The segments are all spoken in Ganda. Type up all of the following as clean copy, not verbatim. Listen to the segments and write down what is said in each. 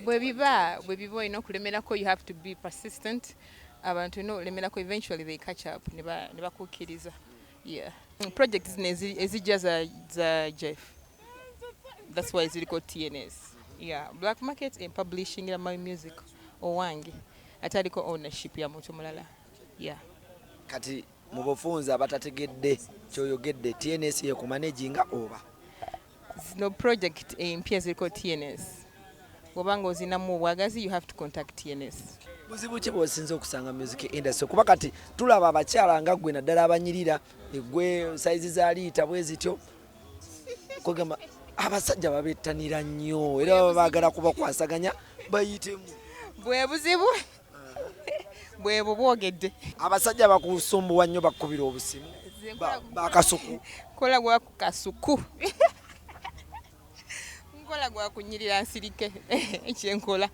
bwe biba olina okulemerako, you have to be persistent. Abantu olina olemerako, eventually they catch up ne bakukkiriza. Yeah. Project zino ezijja za Jeff. That's why ziriko TNS. Yeah. Black market and publishing my music owange ataliko ownership ya muntu mulala. Yeah. Kati mu bufunza abatategedde ky'oyogedde TNS ye ku managinga oba zino project empya ziriko TNS. Bw'obanga ozinamu obwagazi, you have to contact TNS. buzibu ki bw'osinza okusanga music industry kuba kati tulaba abakyala nga gwe naddala abanyirira egwe saizi za liita bwe zityo kugamba abasajja babettanira nnyo era baba baagala kubakwasaganya bayitemu bwe buzibu bwe bwogedde abasajja bakusumbuwa nnyo bakubira obusimu bakasuku kola gwa kasuku nkola gwa kunyirira nsirike ekyenkola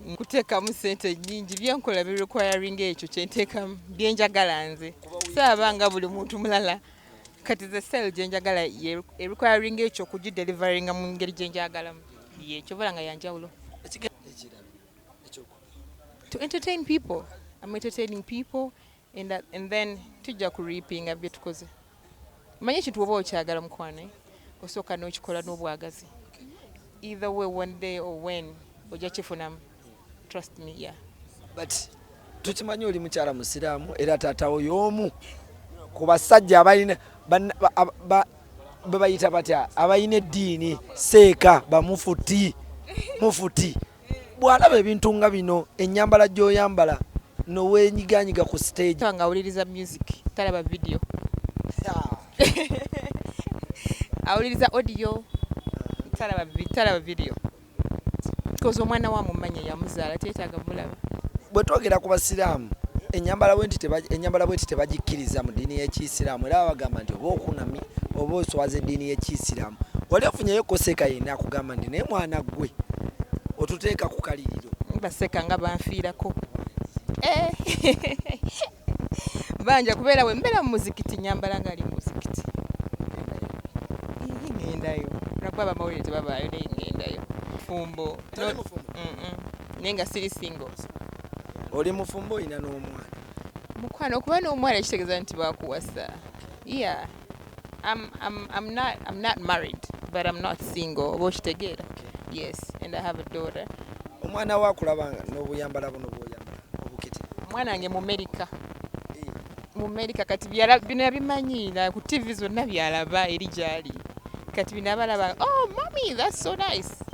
nkuteekamu sente nnyingi byenkola birequiring ekyo kyenteekamu byenjagala nze saabanga buli muntu mulala kati ze sell gyenjagala requiring ekyo kugideliveringa mu ngeri gyenjagalamu yekyo bala nga yanjawulo to entertain people. I'm entertaining people and then tujja kureapinga bye tukoze. Manye kintu oba okyagala mukwane osooka n'okikola n'obwagazi. Either way, one day or when ojja kifunamu. Trust me, yeah. But tukimanyi oli mukyala musiraamu era taatawo y'omu ku basajja abalina babayita batya abalina eddiini seeka bamufuti mufuti bw'alaba ebintu nga bino ennyambala gy'oyambala noweenyiganyiga ku stage nga awuliriza music talaba video awuliriza audio talaba video because omwana wa mumanya yamuzaala teetaaga mulaba. Bwe twogera ku basiraamu ennyambala bwenti tebagikkiriza mu ddiini y'ekiyisiraamu era bagamba nti oba okunami oba oswaza eddiini y'ekiyisiraamu wali ofunyeyo koseeka yenna akugamba nti naye mwana gwe otuteeka ku kaliriro baseka nga banfiirako banja kubeera we mbeera mu muzikiti nyambala ngaali mu muzikiti ngendayo nakuba bamawulire tebabaayo naye ngendayo fumbo naye nga siri single. Oli mufumbo olina n'omwana mukwano okuba n'omwana ekitegeeza nti bakuwasa. Yeah. I'm not married but I'm not single oba okitegeera. Yes, and I have a daughter. Omwana wa kulabanga n'obuyambala buno bw'oyambala obukiti. Omwana wange mu America kati bino yabimanyiira ku TV zonna byalaba eri gyali kati bino abalaba, oh mommy that's so nice.